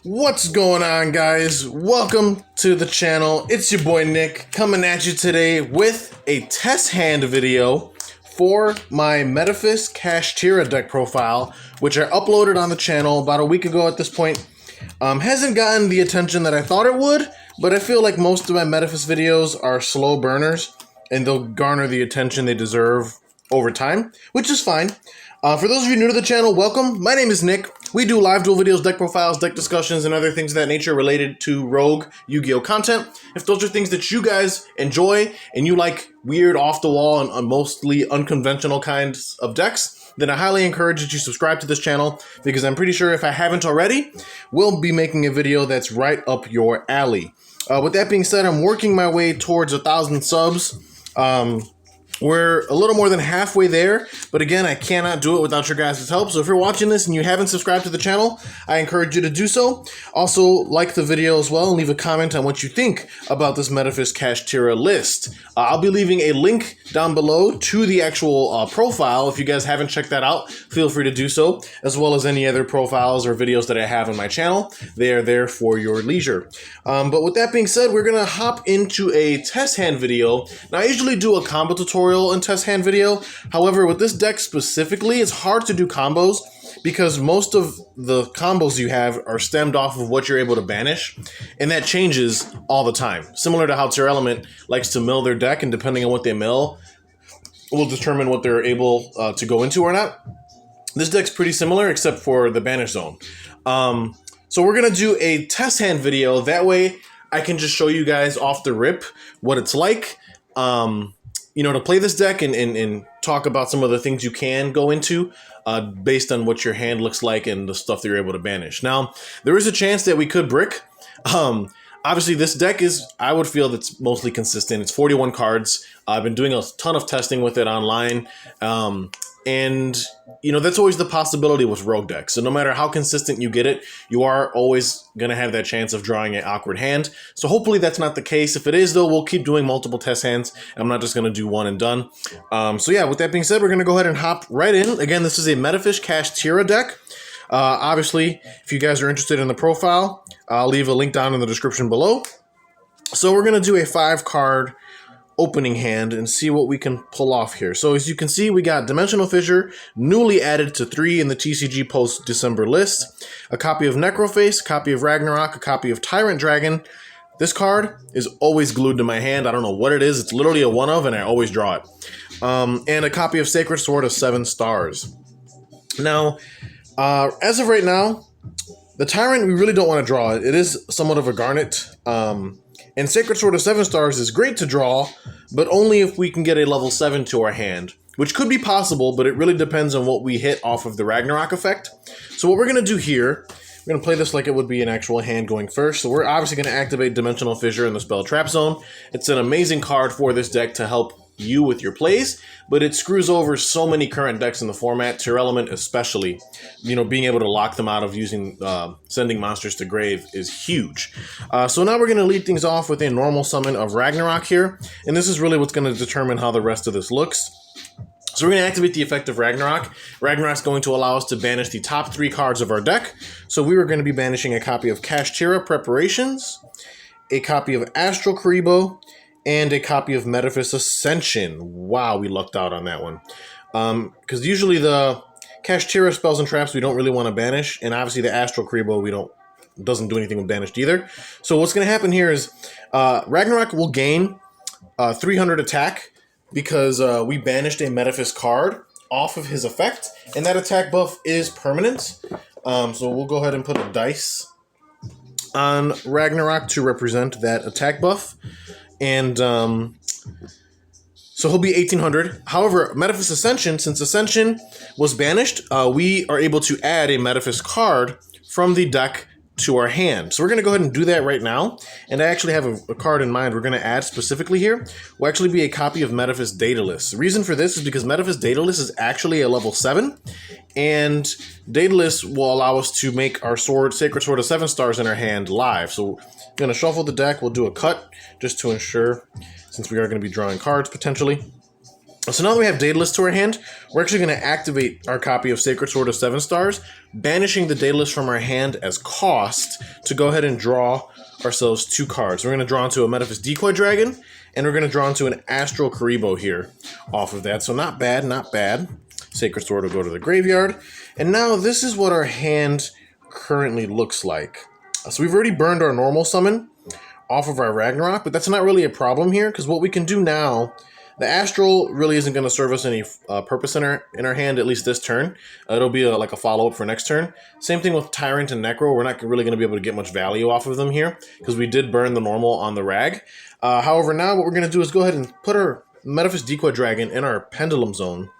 What's going on, guys? Welcome to the channel. It's your boy Nick coming at you today with a test hand video for my Metaphys Kashtira deck profile, which I uploaded on the channel about a week ago at this point. Hasn't gotten the attention that I thought it would, but I feel like most of my Metaphys videos are slow burners and they'll garner the attention they deserve over time, which is fine. For those of you new to the channel, welcome. My name is Nick. We do live duel videos, deck profiles, deck discussions, and other things of that nature related to Rogue Yu-Gi-Oh content. If those are things that you guys enjoy and you like weird, off-the-wall, and mostly unconventional kinds of decks, then I highly encourage that you subscribe to this channel, because I'm pretty sure if I haven't already, we'll be making a video that's right up your alley. With that being said, I'm working my way towards 1,000 subs. We're a little more than halfway there, but again, I cannot do it without your guys' help. So if you're watching this and you haven't subscribed to the channel, I encourage you to do so. Also, like the video as well and leave a comment on what you think about this Metaphys Kashtira list. I'll be leaving a link down below to the actual profile. If you guys haven't checked that out, feel free to do so, as well as any other profiles or videos that I have on my channel. They are there for your leisure. But with that being said, we're going to hop into a test hand video. Now, I usually do a combo tutorial and test hand video. However, with this deck specifically, it's hard to do combos because most of the combos you have are stemmed off of what you're able to banish, and that changes all the time. Similar to how Tier Element likes to mill their deck, and depending on what they mill will determine what they're able to go into or not. This deck's pretty similar except for the banish zone. So we're gonna do a test hand video. That way I can just show you guys off the rip what it's like. You know, to play this deck and talk about some of the things you can go into based on what your hand looks like and the stuff that you're able to banish. Now, there is a chance that we could brick. Obviously, this deck is, I would feel, that's mostly consistent. It's 41 cards. I've been doing a ton of testing with it online. And, you know, that's always the possibility with Rogue decks. So no matter how consistent you get it, you are always going to have that chance of drawing an awkward hand. So hopefully that's not the case. If it is, though, we'll keep doing multiple test hands. I'm not just going to do one and done. So yeah, with that being said, we're going to go ahead and hop right in. Again, this is a Metaphys Kashtira deck. Obviously, if you guys are interested in the profile, I'll leave a link down in the description below. So we're going to do a 5-card opening hand and see what we can pull off here. So as you can see, we got Dimensional Fissure, newly added to 3 in the TCG post-December list, a copy of Necroface, a copy of Ragnarok, a copy of Tyrant Dragon. This card is always glued to my hand. I don't know what it is. It's literally a one of, and I always draw it. And a copy of Sacred Sword of 7 stars. Now, as of right now, the Tyrant, we really don't want to draw it. It is somewhat of a Garnet. And Sacred Sword of 7 stars is great to draw, but only if we can get a level 7 to our hand, which could be possible, but it really depends on what we hit off of the Ragnarok effect. So what we're going to do here, we're going to play this like it would be an actual hand going first. So we're obviously going to activate Dimensional Fissure in the Spell Trap Zone. It's an amazing card for this deck to help you with your plays, but it screws over so many current decks in the format, Tier Element especially. You know, being able to lock them out of using sending monsters to grave is huge. So now we're going to lead things off with a normal summon of Ragnarok here, and this is really what's going to determine how the rest of this looks. So we're going to activate the effect of Ragnarok. Ragnarok's going to allow us to banish the top 3 cards of our deck. So we were going to be banishing a copy of Kashtira Preparations, a copy of Astral Karibo, and a copy of Metaphys Ascension. Wow, we lucked out on that one. Because usually the Kashtira spells and traps we don't really want to banish, and obviously the Astral Karibo doesn't do anything with banished either. So what's going to happen here is Ragnarok will gain 300 attack because we banished a Metaphys card off of his effect, and that attack buff is permanent. So we'll go ahead and put a dice on Ragnarok to represent that attack buff. And so he'll be 1800. However, Metaphys Ascension, since Ascension was banished, we are able to add a Metaphys card from the deck to our hand. So we're going to go ahead and do that right now. And I actually have a card in mind we're going to add specifically here. Will actually be a copy of Metaphys Daedalus. The reason for this is because Metaphys Daedalus is actually a level 7. And Daedalus will allow us to make our Sacred Sword of 7 stars in our hand live. So we're going to shuffle the deck. We'll do a cut just to ensure, since we are going to be drawing cards potentially. So now that we have Daedalus to our hand, we're actually going to activate our copy of Sacred Sword of 7 stars, banishing the Daedalus from our hand as cost to go ahead and draw ourselves 2 cards. We're going to draw into a Metaphys Decoy Dragon, and we're going to draw into an Astral Karibo here off of that. So not bad, not bad. Sacred Sword will go to the graveyard. And now this is what our hand currently looks like. So we've already burned our normal summon off of our Ragnarok, but that's not really a problem here, because what we can do now, the Astral really isn't going to serve us any purpose in our hand, at least this turn. It'll be like a follow-up for next turn. Same thing with Tyrant and Necro. We're not really going to be able to get much value off of them here, because we did burn the normal on the Rag. However, now what we're going to do is go ahead and put our Metaphys Decoy Dragon in our Pendulum Zone,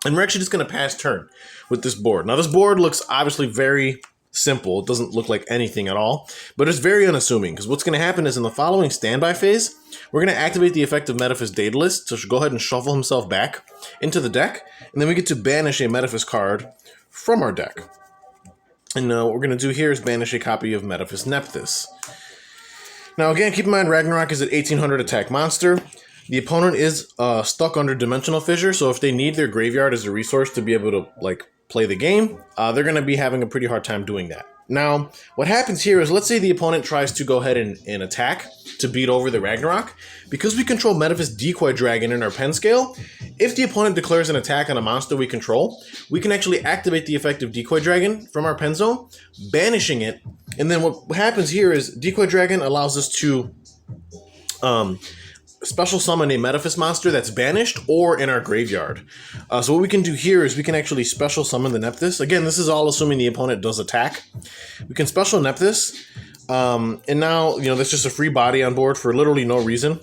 and we're actually just going to pass turn with this board. Now, this board looks obviously very simple. It doesn't look like anything at all, but it's very unassuming, because what's going to happen is in the following standby phase, we're going to activate the effect of Metaphys Daedalus to go ahead and shuffle himself back into the deck, and then we get to banish a Metaphys card from our deck. And what we're going to do here is banish a copy of Metaphys Nephthys. Now again, keep in mind Ragnarok is at 1800 attack monster. The opponent is stuck under Dimensional Fissure, so if they need their graveyard as a resource to be able to play the game, they're going to be having a pretty hard time doing that. Now, what happens here is, let's say the opponent tries to go ahead and attack to beat over the Ragnarok. Because we control Metaphys Decoy Dragon in our pen scale, if the opponent declares an attack on a monster we control, we can actually activate the effect of Decoy Dragon from our pen zone, banishing it. And then what happens here is Decoy Dragon allows us to special summon a Metaphys monster that's banished or in our graveyard. So what we can do here is we can actually special summon the Nephthys. Again, this is all assuming the opponent does attack. We can special Nephthys, and now, that's just a free body on board for literally no reason.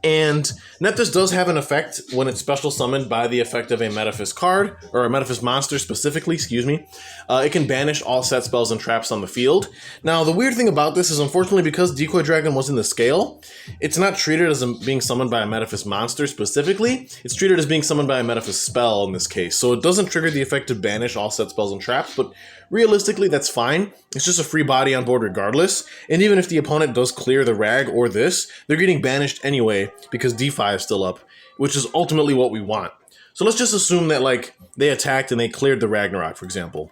And Nephthys does have an effect when it's special summoned by the effect of a Metaphys card, or a Metaphys monster specifically, excuse me. It can banish all set spells and traps on the field. Now, the weird thing about this is, unfortunately, because Decoy Dragon was in the scale, it's not treated as being summoned by a Metaphys monster specifically. It's treated as being summoned by a Metaphys spell in this case. So it doesn't trigger the effect to banish all set spells and traps, but realistically, that's fine. It's just a free body on board regardless. And even if the opponent does clear the Rag or this, they're getting banished anyway because DeFi is still up, which is ultimately what we want. So let's just assume that they attacked and they cleared the Ragnarok, for example.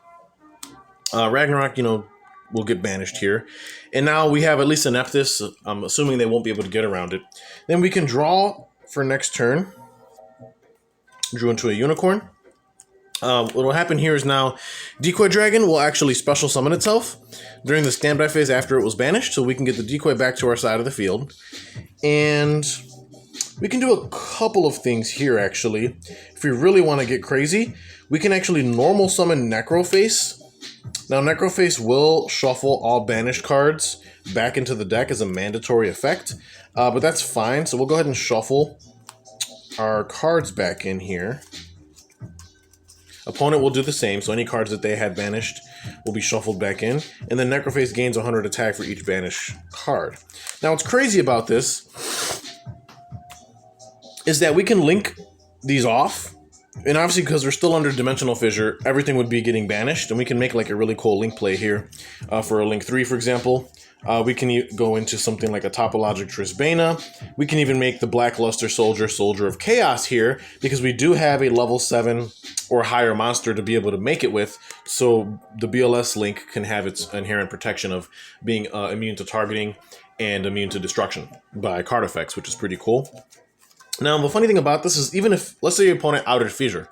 Ragnarok, will get banished here. And now we have at least a Nephthys. I'm assuming they won't be able to get around it. Then we can draw for next turn. Drew into a Unicorn. What will happen here is now Decoy Dragon will actually special summon itself during the standby phase after it was banished, so we can get the Decoy back to our side of the field. And we can do a couple of things here, actually. If we really want to get crazy, we can actually normal summon Necroface. Now, Necroface will shuffle all banished cards back into the deck as a mandatory effect, but that's fine. So we'll go ahead and shuffle our cards back in here. Opponent will do the same, so any cards that they had banished will be shuffled back in, and then Necroface gains 100 attack for each banished card. Now, what's crazy about this is that we can link these off, and obviously because we're still under Dimensional Fissure, everything would be getting banished, and we can make a really cool link play here for a Link 3, for example. We can go into something like a Topologic Trisbana. We can even make the Blackluster Soldier, Soldier of Chaos here, because we do have a level 7 or higher monster to be able to make it with, so the BLS Link can have its inherent protection of being immune to targeting and immune to destruction by card effects, which is pretty cool. Now, the funny thing about this is, even if, let's say your opponent outed Fissure,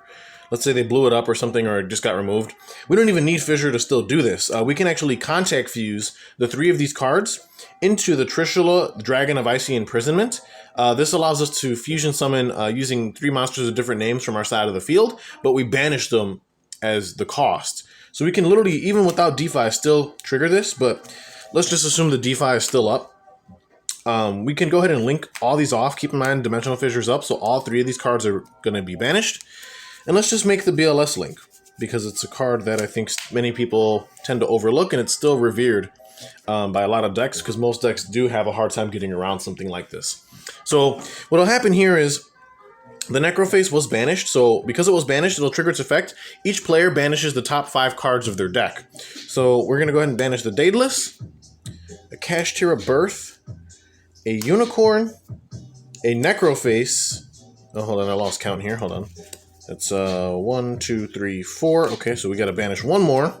let's say they blew it up or something, or it just got removed, we don't even need Fissure to still do this. We can actually contact fuse the 3 of these cards into the Trishula, Dragon of Icy Imprisonment. This allows us to fusion summon using 3 monsters with different names from our side of the field, but we banish them as the cost. So we can literally, even without DeFi, still trigger this, but let's just assume the DeFi is still up. We can go ahead and link all these off. Keep in mind, Dimensional Fissure's up, so all 3 of these cards are going to be banished. And let's just make the BLS link, because it's a card that I think many people tend to overlook, and it's still revered by a lot of decks, because most decks do have a hard time getting around something like this. So what will happen here is the Necroface was banished, so because it was banished, it'll trigger its effect. Each player banishes the top 5 cards of their deck. So we're going to go ahead and banish the Daedalus, a Kashtira Birth, a Unicorn, a Necroface, Oh, hold on, I lost count here. Hold on. That's 1, 2, 3, 4. Okay, so we got to banish one more.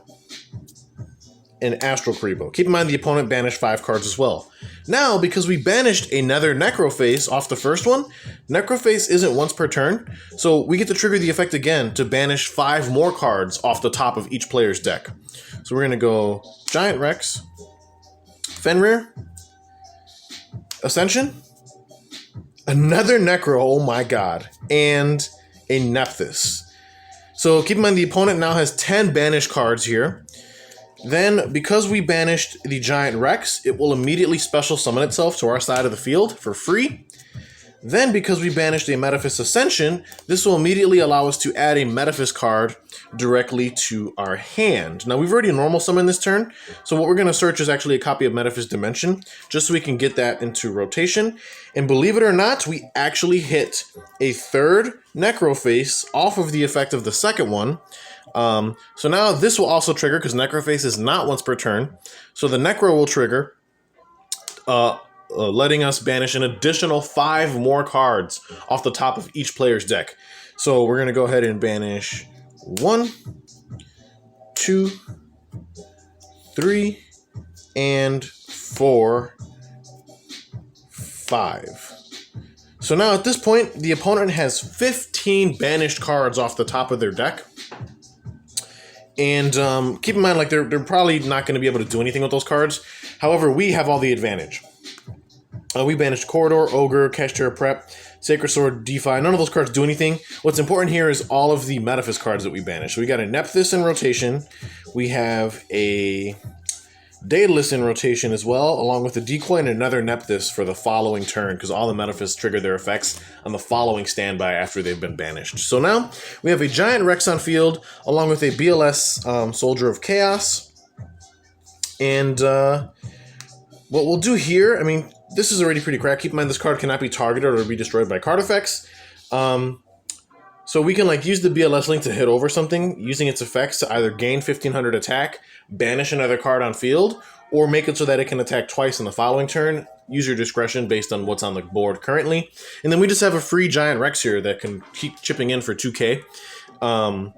An Astral Karibo. Keep in mind the opponent banished 5 cards as well. Now, because we banished another Necrophase off the first one, Necrophase isn't once per turn, so we get to trigger the effect again to banish 5 more cards off the top of each player's deck. So we're going to go Giant Rex, Fenrir, Ascension, another Necro, oh my god, and a Metaphys. So keep in mind the opponent now has 10 banished cards here. Then, because we banished the Giant Rex, it will immediately special summon itself to our side of the field for free. Then, because we banished a Metaphys Ascension, this will immediately allow us to add a Metaphys card directly to our hand. Now, we've already normal summoned this turn, so what we're going to search is actually a copy of Metaphys Dimension, just so we can get that into rotation. And believe it or not, we actually hit a third Necrophase off of the effect of the second one. So now this will also trigger, because Necrophase is not once per turn. So the Necro will trigger, letting us banish an additional 5 more cards off the top of each player's deck. So we're going to go ahead and banish 1, 2, 3, and 4, 5. So now at this point, the opponent has 15 banished cards off the top of their deck. And keep in mind, like, they're probably not going to be able to do anything with those cards. However, we have all the advantage. We banished Corridor, Ogre, Kashtira Prep, Sacred Sword, DeFi. None of those cards do anything. What's important here is all of the Metaphys cards that we banished. So we got a Metaphys in rotation. We have a Daedalus in rotation as well, along with a Decoy and another Metaphys for the following turn, because all the Metaphys trigger their effects on the following standby after they've been banished. So now we have a Giant Rex on field, along with a BLS Soldier of Chaos. And what we'll do here, I mean, this is already pretty cracked. Keep in mind this card cannot be targeted or be destroyed by card effects. So we can, like, use the BLS link to hit over something, using its effects to either gain 1500 attack, banish another card on field, or make it so that it can attack twice in the following turn. Use your discretion based on what's on the board currently. And then we just have a free Giant Rex here that can keep chipping in for 2k. And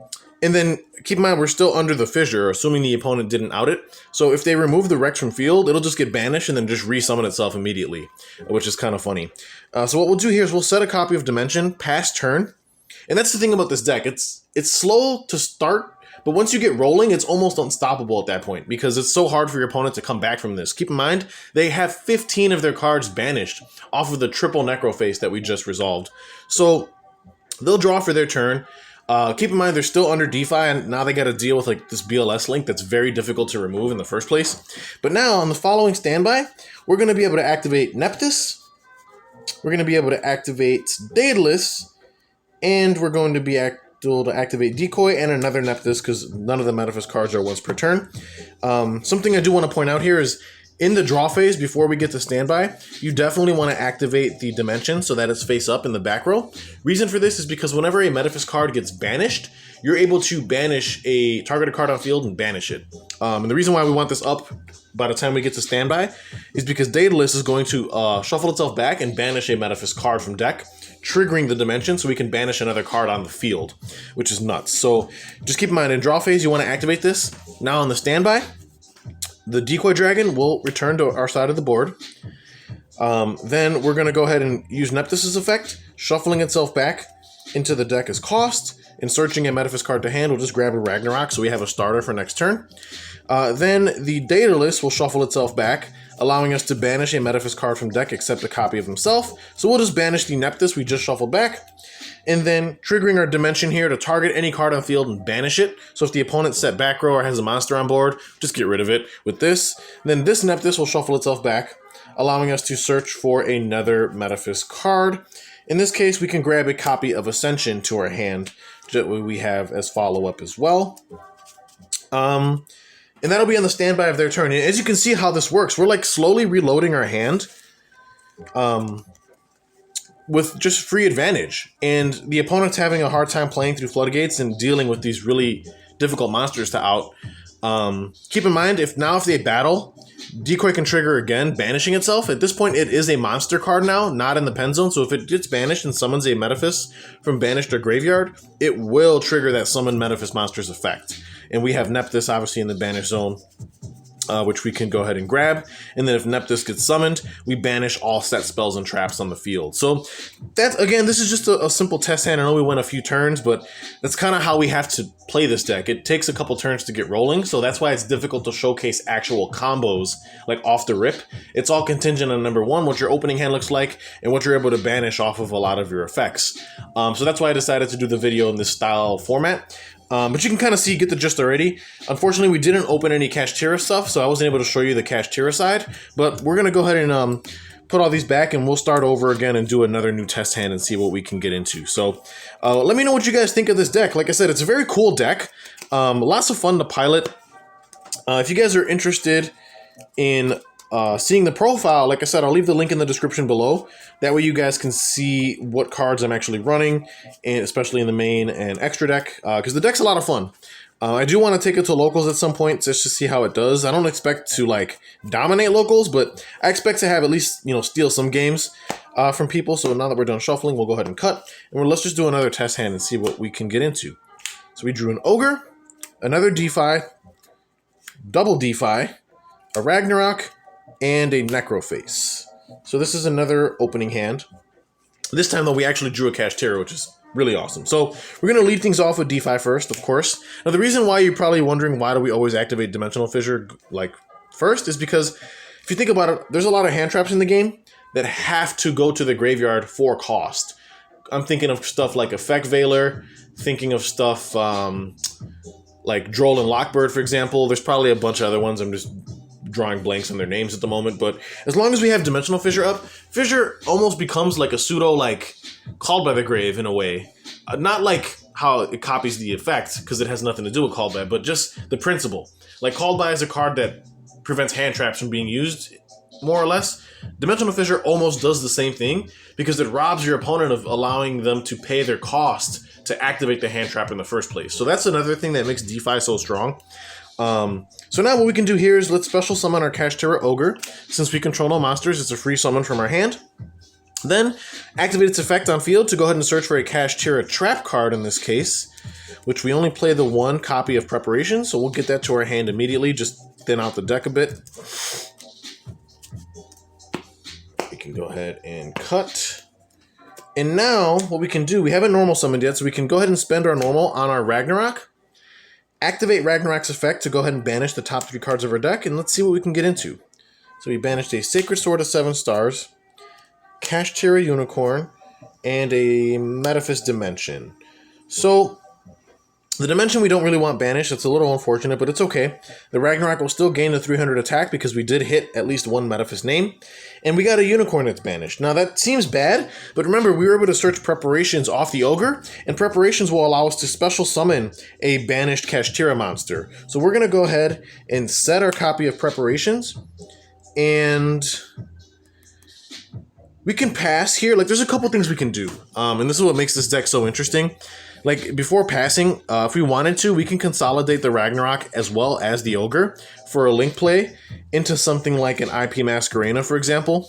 then keep in mind we're still under the fissure, assuming the opponent didn't out it. So if they remove the Rex from field, it'll just get banished and then just resummon itself immediately, which is kind of funny. So what we'll do here is we'll set a copy of Dimension past turn. And that's the thing about this deck. It's slow to start, but once you get rolling, it's almost unstoppable at that point, because it's so hard for your opponent to come back from this. Keep in mind, they have 15 of their cards banished off of the triple Necrophase that we just resolved. So they'll draw for their turn. Keep in mind, they're still under DeFi, and now they got to deal with, like, this BLS link that's very difficult to remove in the first place. But now, on the following standby, we're going to be able to activate Metaphys. We're going to be able to activate Daedalus. And we're going to be able to activate Decoy and another Metaphys, because none of the Metaphys cards are once per turn. Something I do want to point out here is, in the draw phase, before we get to standby, you definitely want to activate the Dimension so that it's face up in the back row. Reason for this is because whenever a Metaphys card gets banished, you're able to banish a targeted card on field and banish it. And the reason why we want this up by the time we get to standby is because Daedalus is going to shuffle itself back and banish a Metaphys card from deck, triggering the Dimension so we can banish another card on the field, which is nuts. So just keep in mind, in draw phase, you want to activate this. Now on the standby, the Decoy Dragon will return to our side of the board. Then we're going to go ahead and use Metaphys' effect, shuffling itself back into the deck as cost, and searching a Metaphys card to hand. We'll just grab a Ragnarok so we have a starter for next turn. Then the Daedalus will shuffle itself back, allowing us to banish a Metaphys card from deck except a copy of himself. So we'll just banish the Metaphys we just shuffled back, and then triggering our Dimension here to target any card on field and banish it. So if the opponent's set back row or has a monster on board, just get rid of it with this. Then this Metaphys will shuffle itself back, allowing us to search for another Metaphys card. In this case, we can grab a copy of Ascension to our hand that we have as follow-up as well. And that'll be on the standby of their turn. And as you can see how this works, we're, like, slowly reloading our hand with just free advantage. And the opponent's having a hard time playing through Floodgates and dealing with these really difficult monsters to out. Keep in mind, if they battle, Decoy can trigger again, banishing itself. At this point, it is a monster card now, not in the pen zone. So if it gets banished and summons a Metaphys from banished or graveyard, it will trigger that summon Metaphys monster's effect. And we have Nephthys obviously in the banished zone, which we can go ahead and grab. And then if Nephthys gets summoned, we banish all set spells and traps on the field. So that's, again, this is just a simple test hand. I know we went a few turns, but that's kind of how we have to play this deck. It takes a couple turns to get rolling, so that's why it's difficult to showcase actual combos like off the rip. It's all contingent on, number one, what your opening hand looks like and what you're able to banish off of a lot of your effects. So that's why I decided to do the video in this style format. But you can kind of see, get the gist already. Unfortunately, we didn't open any Kashtira stuff, so I wasn't able to show you the Kashtira side. But we're going to go ahead and put all these back, and we'll start over again and do another new test hand and see what we can get into. So let me know what you guys think of this deck. Like I said, it's a very cool deck. Lots of fun to pilot. If you guys are interested in seeing the profile, like I said, I'll leave the link in the description below. That way you guys can see what cards I'm actually running, and especially in the main and extra deck, because the deck's a lot of fun. I do want to take it to locals at some point just to see how it does. I don't expect to like dominate locals, but I expect to have at least, you know, steal some games from people. So now that we're done shuffling, we'll go ahead and cut, and let's just do another test hand and see what we can get into. So we drew an Ogre, another DeFi, double DeFi, a Ragnarok, and a Necroface. So this is another opening hand. This time, though, we actually drew a Kashtira, which is really awesome. So we're going to lead things off with DeFi first, of course. Now, the reason why you're probably wondering why do we always activate Dimensional Fissure like first is because if you think about it, there's a lot of hand traps in the game that have to go to the graveyard for cost. I'm thinking of stuff like Effect Veiler, thinking of stuff like Droll and Lockbird, for example. There's probably a bunch of other ones. I'm just drawing blanks on their names at the moment, but as long as we have Dimensional Fissure up, Fissure almost becomes like a pseudo like Called by the Grave in a way. Not like how it copies the effect, because it has nothing to do with Called by, but just the principle. Like Called by is a card that prevents hand traps from being used, more or less. Dimensional Fissure almost does the same thing, because it robs your opponent of allowing them to pay their cost to activate the hand trap in the first place. So that's another thing that makes DeFi so strong. So now what we can do here is let's special summon our Kashtira Ogre. Since we control no monsters, it's a free summon from our hand. Then activate its effect on field to go ahead and search for a Kashtira trap card in this case, which we only play the one copy of Preparation, so we'll get that to our hand immediately, just thin out the deck a bit. We can go ahead and cut. And now what we can do, we haven't normal summoned yet, so we can go ahead and spend our normal on our Ragnarok. Activate Ragnarok's effect to go ahead and banish the top 3 cards of our deck, and let's see what we can get into. So we banished a Sacred Sword of 7 stars, Kashtira Unicorn, and a Metaphys Dimension. So the Dimension we don't really want banished. It's a little unfortunate, but it's okay. The Ragnarok will still gain the 300 attack because we did hit at least one Metaphys name. And we got a Unicorn that's banished. Now that seems bad, but remember we were able to search Preparations off the Ogre, and Preparations will allow us to special summon a banished Kashtira monster. So we're going to go ahead and set our copy of Preparations, and we can pass here. Like, there's a couple things we can do, and this is what makes this deck so interesting. Like, before passing, if we wanted to, we can consolidate the Ragnarok as well as the Ogre for a link play into something like an IP Masquerena, for example.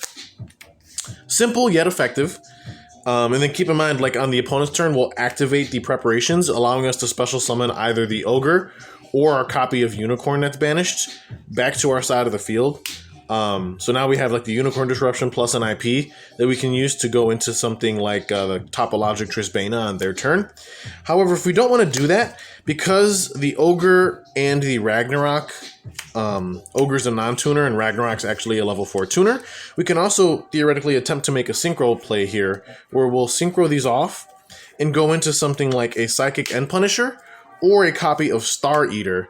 Simple yet effective. And then keep in mind, like, on the opponent's turn, we'll activate the Preparations, allowing us to special summon either the Ogre or our copy of Unicorn that's banished back to our side of the field. So now we have like the Unicorn Disruption plus an IP that we can use to go into something like the Topologic Trisbana on their turn. However, if we don't want to do that, because the Ogre and the Ragnarok, Ogre's a non-tuner and Ragnarok's actually a level 4 tuner, we can also theoretically attempt to make a synchro play here where we'll synchro these off and go into something like a Psychic End Punisher or a copy of Star Eater,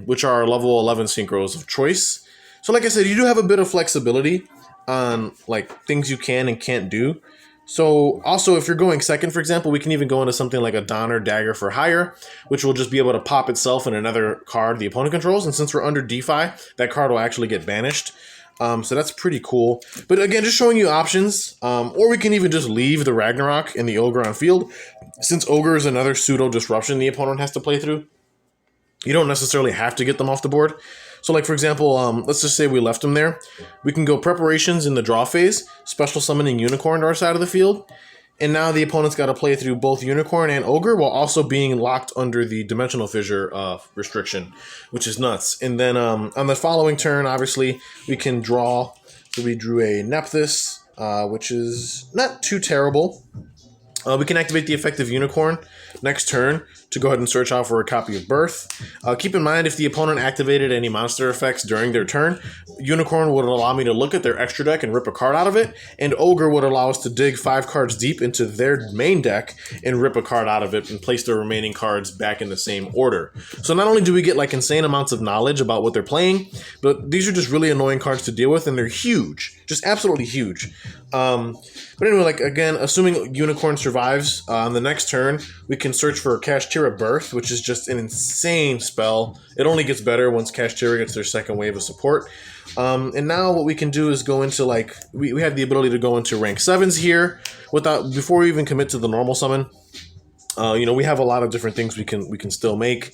which are level 11 synchros of choice. So like I said, you do have a bit of flexibility on like things you can and can't do. So also if you're going second, for example, we can even go into something like a Donner Dagger for Hire, which will just be able to pop itself in another card the opponent controls. And since we're under DeFi, that card will actually get banished. So that's pretty cool. But again, just showing you options. Or we can even just leave the Ragnarok and the Ogre on field. Since Ogre is another pseudo disruption the opponent has to play through, you don't necessarily have to get them off the board. So like, for example, let's just say we left him there. We can go preparations in the draw phase, special summoning Unicorn to our side of the field. And now the opponent's got to play through both Unicorn and Ogre while also being locked under the Dimensional Fissure restriction, which is nuts. And then on the following turn, obviously, we can draw. So we drew a Metaphys, which is not too terrible. We can activate the effect of Unicorn next turn to go ahead and search out for a copy of Birth. Keep in mind, if the opponent activated any monster effects during their turn, Unicorn would allow me to look at their extra deck and rip a card out of it, and Ogre would allow us to dig 5 cards deep into their main deck and rip a card out of it and place the remaining cards back in the same order. So not only do we get like insane amounts of knowledge about what they're playing, but these are just really annoying cards to deal with, and they're huge, just absolutely huge. But anyway, like again, assuming Unicorn survives on the next turn, we can search for Kashtira Birth, which is just an insane spell. It only gets better once Kashtira gets their second wave of support. And now what we can do is go into like we have the ability to go into rank 7s here before we even commit to the normal summon. We have a lot of different things we can still make.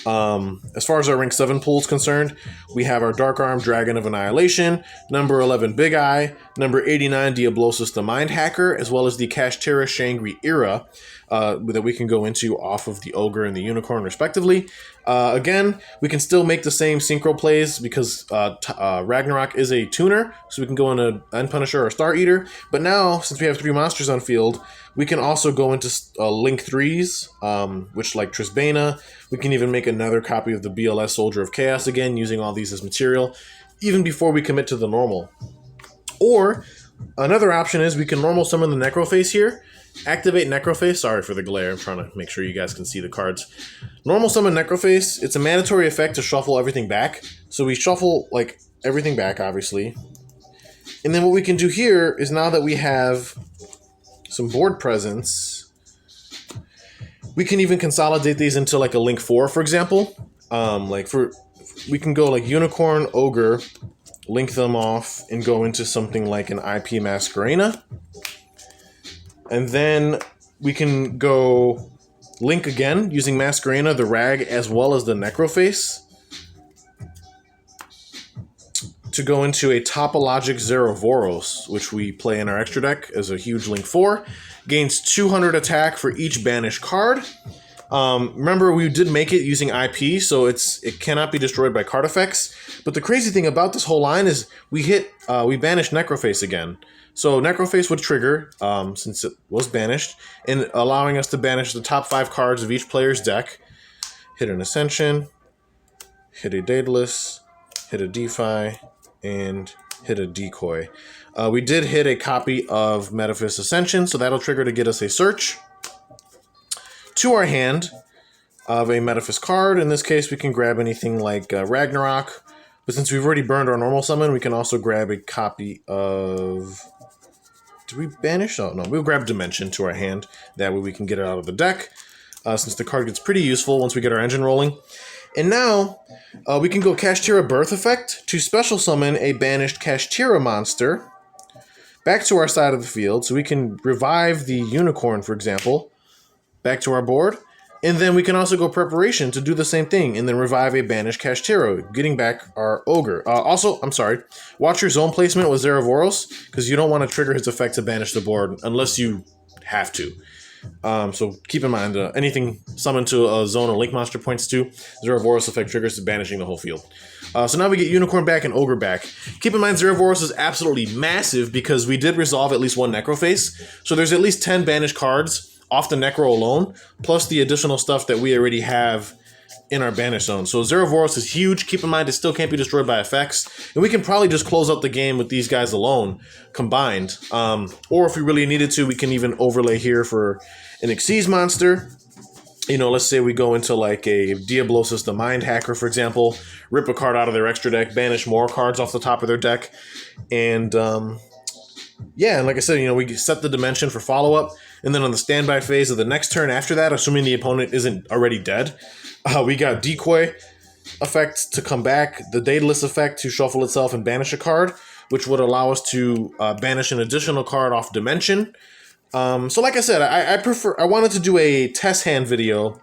As far as our rank 7 pool is concerned, we have our Dark Arm Dragon of Annihilation, number 11 Big Eye, number 89 Diablosis the Mind Hacker, as well as the Kashtira Shangri Era that we can go into off of the Ogre and the Unicorn respectively. Again, we can still make the same synchro plays because Ragnarok is a tuner, so we can go into End Punisher or Star Eater. But now, since we have 3 monsters on field, we can also go into Link 3s, which like Trisbana. We can even make another copy of the BLS Soldier of Chaos again, using all these as material, even before we commit to the normal. Or, another option is we can normal summon the Necroface here, activate Necroface. Sorry for the glare, I'm trying to make sure you guys can see the cards. Normal summon Necroface, it's a mandatory effect to shuffle everything back. So we shuffle like everything back, obviously. And then what we can do here is, now that we have some board presence, we can even consolidate these into like a Link 4, for example. We can go like Unicorn, Ogre, link them off, and go into something like an IP Masquerena. And then we can go link again using Masquerena, the Rag, as well as the Necroface to go into a Topologic Zerovoros, which we play in our extra deck as a huge Link 4. Gains 200 attack for each banished card. Remember, we did make it using IP, so it cannot be destroyed by card effects. But the crazy thing about this whole line is we banished Necroface again. So Necroface would trigger, since it was banished, and allowing us to banish the top 5 cards of each player's deck. Hit an Ascension, hit a Daedalus, hit a Defy, and hit a Decoy. We did hit a copy of Metaphys Ascension, so that'll trigger to get us a search to our hand of a Metaphys card. In this case, we can grab anything like Ragnarok, but since we've already burned our normal summon, we can also grab a copy of... Did we banish? Oh, no. We'll grab Dimension to our hand. That way we can get it out of the deck, since the card gets pretty useful once we get our engine rolling. And now, we can go Kashtira Birth effect to special summon a banished Kashtira monster back to our side of the field. So we can revive the Unicorn, for example, back to our board. And then we can also go Preparation to do the same thing, and then revive a banished Kashtira, getting back our Ogre. Also, I'm sorry, watch your zone placement with Zerovoros, because you don't want to trigger his effect to banish the board unless you have to. So keep in mind, anything summoned to a zone or link monster points to, Zerovoros effect triggers to banishing the whole field. So now we get Unicorn back and Ogre back. Keep in mind, Zerovoros is absolutely massive because we did resolve at least one Necroface. So there's at least 10 banished cards off the Necro alone, plus the additional stuff that we already have in our banish zone. So Zerovoros is huge. Keep in mind, it still can't be destroyed by effects. And we can probably just close out the game with these guys alone, combined. Or if we really needed to, we can even overlay here for an Xyz monster. You know, let's say we go into like a Diablosis the Mind Hacker, for example, rip a card out of their extra deck, banish more cards off the top of their deck. And yeah, and like I said, you know, we set the dimension for follow-up. And then on the standby phase of the next turn after that, assuming the opponent isn't already dead, we got Decoy effect to come back, the Daedalus effect to shuffle itself and banish a card, which would allow us to banish an additional card off Dimension. So like I said, I wanted to do a test hand video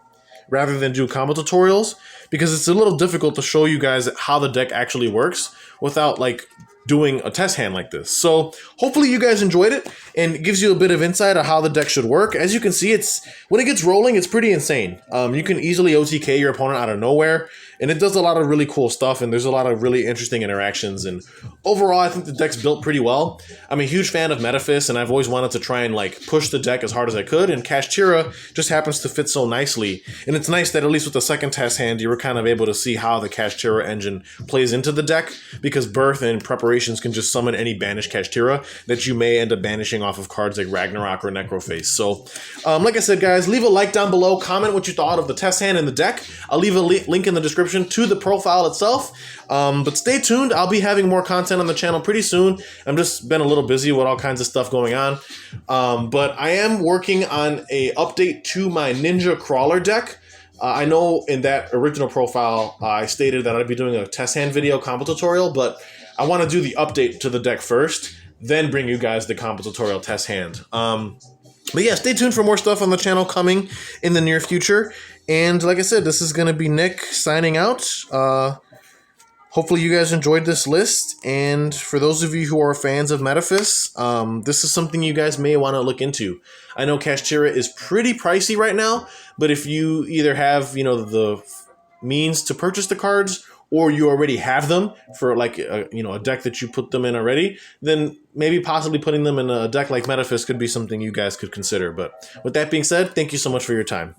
rather than do combo tutorials, because it's a little difficult to show you guys how the deck actually works without like doing a test hand like this. So hopefully you guys enjoyed it, and it gives you a bit of insight on how the deck should work. As you can see, it's when it gets rolling, it's pretty insane. You can easily OTK your opponent out of nowhere, and it does a lot of really cool stuff, and there's a lot of really interesting interactions. And overall, I think the deck's built pretty well. I'm a huge fan of Metaphys, and I've always wanted to try and like push the deck as hard as I could, and Kashtira just happens to fit so nicely. And it's nice that at least with the second test hand, you were kind of able to see how the Kashtira engine plays into the deck, because Birth and Preparations can just summon any banished Kashtira that you may end up banishing off of cards like Ragnarok or Necroface. So, like I said, guys, leave a like down below, comment what you thought of the test hand and the deck. I'll leave a link in the description to the profile itself. But stay tuned. I'll be having more content on the channel pretty soon. I'm just been a little busy with all kinds of stuff going on. But I am working on a update to my Ninja Crawler deck. I know in that original profile, I stated that I'd be doing a test hand video combo tutorial, but I want to do the update to the deck first, then bring you guys the combo tutorial test hand. But yeah, stay tuned for more stuff on the channel coming in the near future. And like I said, this is going to be Nick signing out. Hopefully you guys enjoyed this list. And for those of you who are fans of Metaphys, this is something you guys may want to look into. I know Kashtira is pretty pricey right now, but if you either have, you know, the means to purchase the cards, or you already have them for like a deck that you put them in already, then maybe possibly putting them in a deck like Metaphys could be something you guys could consider. But with that being said, thank you so much for your time.